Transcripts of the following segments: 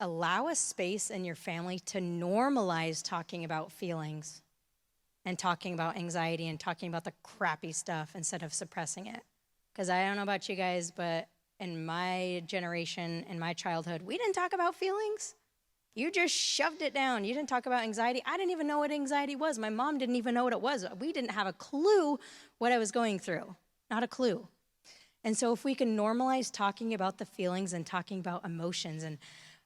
allow a space in your family to normalize talking about feelings and talking about anxiety and talking about the crappy stuff instead of suppressing it. Because I don't know about you guys, but in my generation, in my childhood, we didn't talk about feelings. You just shoved it down. You didn't talk about anxiety. I didn't even know what anxiety was. My mom didn't even know what it was. We didn't have a clue what I was going through. Not a clue. And so if we can normalize talking about the feelings and talking about emotions and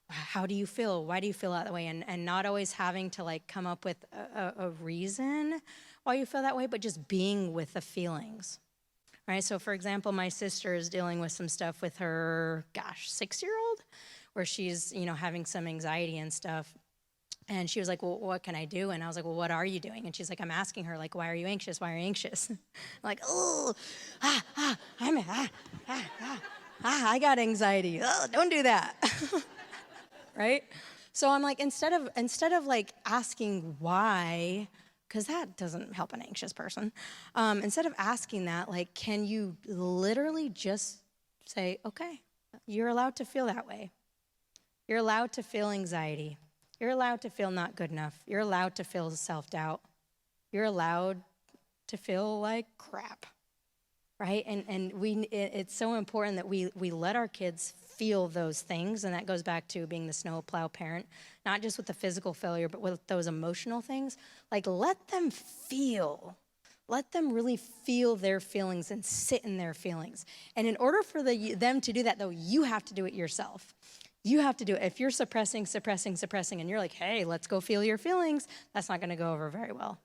how do you feel? Why do you feel that way? And not always having to like come up with a reason why you feel that way, but just being with the feelings. Right? So for example, my sister is dealing with some stuff with her, 6-year-old, where she's, having some anxiety and stuff. And she was like, well, what can I do? And I was like, well, what are you doing? And she's like, I'm asking her, like, why are you anxious? Why are you anxious? I'm like, I got anxiety. Oh, don't do that. Right? So I'm like, instead of like asking why, because that doesn't help an anxious person, instead of asking that, like, can you literally just say, okay, you're allowed to feel that way. You're allowed to feel anxiety. You're allowed to feel not good enough. You're allowed to feel self-doubt. You're allowed to feel like crap, right? And it's so important that we let our kids feel those things, and that goes back to being the snowplow parent, not just with the physical failure, but with those emotional things. Like, let them feel. Let them really feel their feelings and sit in their feelings. And in order for them to do that, though, you have to do it yourself. You have to do it. If you're suppressing, and you're like, hey, let's go feel your feelings, that's not going to go over very well.